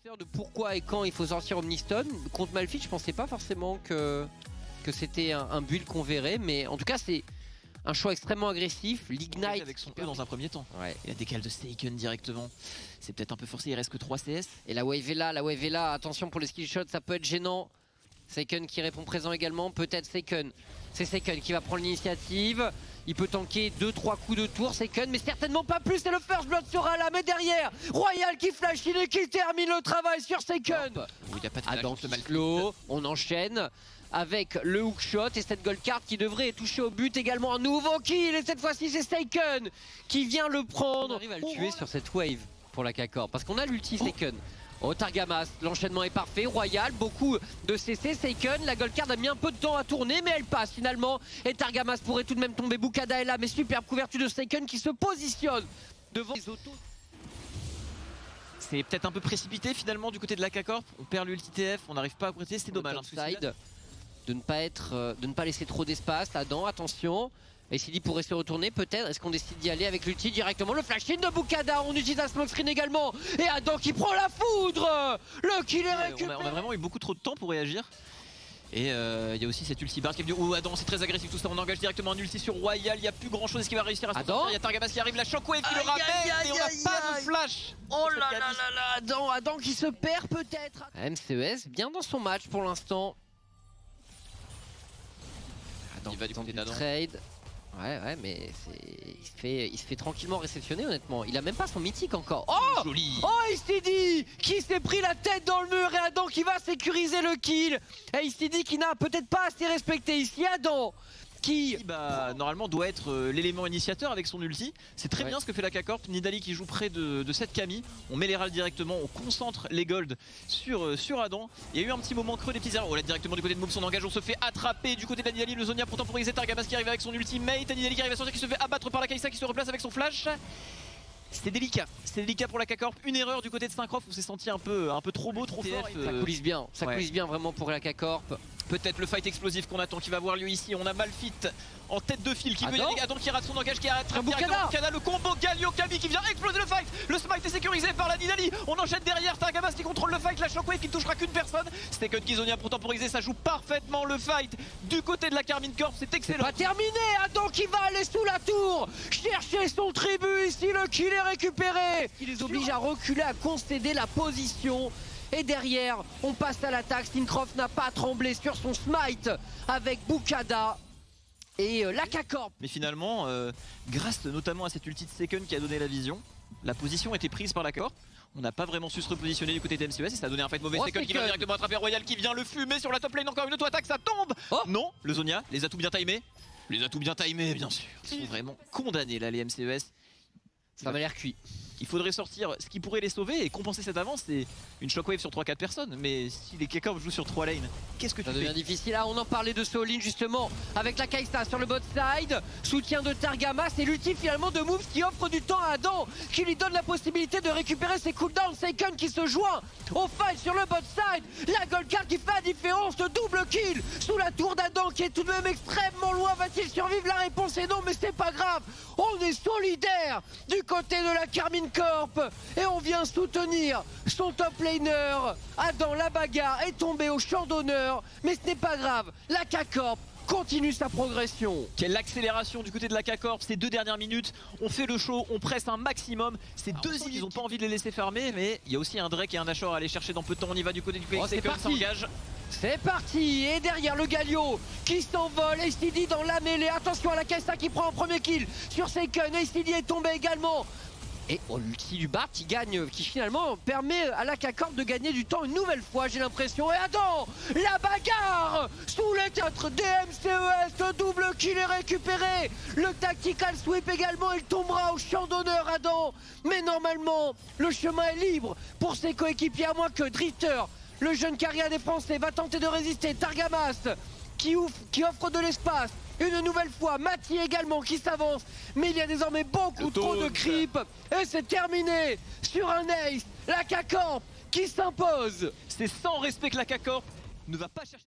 De pourquoi et quand il faut sortir Omnistone. Contre Malphite, je pensais pas forcément que c'était un build qu'on verrait, mais en tout cas c'est un choix extrêmement agressif. L'Ignite avec son E dans un premier temps. Ouais. Il a décalé de Seiken directement. C'est peut-être un peu forcé, il reste que 3 CS. Et la wave est là, attention pour le skill shot, ça peut être gênant. Seiken qui répond présent également, peut-être Seiken. C'est Seiken qui va prendre l'initiative. Il peut tanker 2-3 coups de tour, Seiken, mais certainement pas plus. Et le first blood sera là, mais derrière, Royal qui flash in et qui termine le travail sur Seiken. Il n'y a pas de Adam flash, qui slow, on enchaîne avec le hookshot et cette gold card qui devrait toucher au but également. Un nouveau kill et cette fois-ci c'est Seiken qui vient le prendre. On arrive à le tuer sur cette wave pour la K-Corp parce qu'on a l'ulti Seiken. Oh Targamas, l'enchaînement est parfait, Royal, beaucoup de CC, Seiken, la gold card a mis un peu de temps à tourner mais elle passe finalement et Targamas pourrait tout de même tomber, Bukada est là mais superbe couverture de Seiken qui se positionne devant les autos. C'est peut-être un peu précipité finalement du côté de la K-Corp, on perd l'ulti TF, on n'arrive pas à prêter, c'est dommage. De ne pas laisser trop d'espace là-dedans, attention. Et s'il pourrait se retourner peut-être, est-ce qu'on décide d'y aller avec l'ulti directement? Le flash in de Bukada, on utilise un smoke screen également. Et Adam qui prend la foudre. Le kill est récupéré. On a vraiment eu beaucoup trop de temps pour réagir. Et il y a aussi cette ulti bar qui est venue. Oh Adam, c'est très agressif tout ça, on engage directement un ulti sur Royal, il n'y a plus grand chose, est-ce qu'il va réussir à se sortir? Il y a Targamas qui arrive, la shockwave qui le ramène et on n'a pas de flash. Oh là là là là, Adam qui se perd peut-être. MCES bien dans son match pour l'instant. Il va du côté d'Adam. Trade. Ouais, mais il se fait tranquillement réceptionner honnêtement. Il a même pas son mythique encore. Oh joli. Oh Istidi qui s'est pris la tête dans le mur et Adam qui va sécuriser le kill. Et Istidi qui n'a peut-être pas assez respecté ici. Adam qui normalement doit être l'élément initiateur avec son ulti. C'est très bien ce que fait la K-Corp. Nidali qui joue près de cette Camille. On met les râles directement, on concentre les golds sur Adam. Il y a eu un petit moment creux des petits erreurs. Oh là directement du côté de Moves, son engage, on se fait attraper du côté de la Nidali. Le Zonia pour temporiser, Targamas qui arrive avec son ultimate. Nidali qui arrive à sortir, qui se fait abattre par la Kai'Sa qui se replace avec son flash. C'était délicat pour la K-Corp. Une erreur du côté de Syncroft, on s'est senti un peu trop beau, trop fort. Ça coulisse bien vraiment pour la K-Corp. Peut-être le fight explosif qu'on attend qui va avoir lieu ici. On a Malphite en tête de file qui veut y aller. Adam qui rate son engage, qui arrête Bukada. Le combo Galio Kami qui vient exploser le fight. Le smite est sécurisé par la Nidali. On enchaîne derrière Targamas qui contrôle le fight. La shockwave qui ne touchera qu'une personne. Seiken Kizonia pour temporiser. Ça joue parfaitement le fight du côté de la Karmine Corp. C'est excellent. Pas terminé. Adam qui va aller sous la tour chercher son tribut. Ici le kill est récupéré. Il les oblige à reculer, à concéder la position. Et derrière, on passe à l'attaque. Syncroft n'a pas tremblé sur son smite avec Bukada et la K-Corp. Mais finalement, grâce notamment à cette ulti de Seiken qui a donné la vision, la position était prise par la K-Corp. On n'a pas vraiment su se repositionner du côté de MCES et ça a donné un fight mauvais. Seiken qui va directement attraper Royal qui vient le fumer sur la top lane. Encore une auto-attaque, ça tombe. Non, le Zonia, les atouts bien timés. Les atouts bien timés, bien sûr. Ils sont vraiment condamnés là, les MCES. Ça m'a l'air cuit. Il faudrait sortir ce qui pourrait les sauver et compenser cette avance, c'est une shockwave sur 3-4 personnes. Mais si les K-Corp jouent sur 3 lanes, qu'est-ce que tu fais? Ça devient difficile. Ah, on en parlait de Soulin justement avec la Kai'Sa sur le bot side. Soutien de Targamas et l'ulti finalement de Moves qui offre du temps à Adam, qui lui donne la possibilité de récupérer ses cooldowns. Seiken qui se joint au fight sur le bot side. La gold card qui fait la différence, de double kill sous la tour d'Adam qui est tout de même extrêmement loin. Va-t-il survivre? La réponse est non, mais c'est pas grave. On est solidaire du côté de la Karmine Corp et on vient soutenir son top laner. Adam, la bagarre est tombée au champ d'honneur, mais ce n'est pas grave. La K-Corp continue sa progression. Quelle accélération du côté de la K-Corp, ces 2 dernières minutes, on fait le show, on presse un maximum. Ces deux îles, ils n'ont pas envie de les laisser fermer, mais il y a aussi un Drake et un Nashor à aller chercher dans peu de temps. On y va du côté du Seiken s'engage. C'est parti. Et derrière le Galio qui s'envole, ACD dans la mêlée. Attention à la Kai'Sa qui prend un premier kill sur Seiken. ACD est tombé également. Et l'ulti du Bard qui gagne, qui finalement permet à la K-Corp de gagner du temps une nouvelle fois, j'ai l'impression. Et Adam, la bagarre sous les 4 DMCES, le double kill est récupéré. Le tactical sweep également, il tombera au champ d'honneur Adam. Mais normalement, le chemin est libre pour ses coéquipiers, à moins que Drifter, le jeune carrière des Français, va tenter de résister. Targamas qui offre de l'espace. Une nouvelle fois, Mati également qui s'avance. Mais il y a désormais beaucoup trop de creep. Et c'est terminé sur un ace. La K-Corp qui s'impose. C'est sans respect que la K-Corp ne va pas chercher.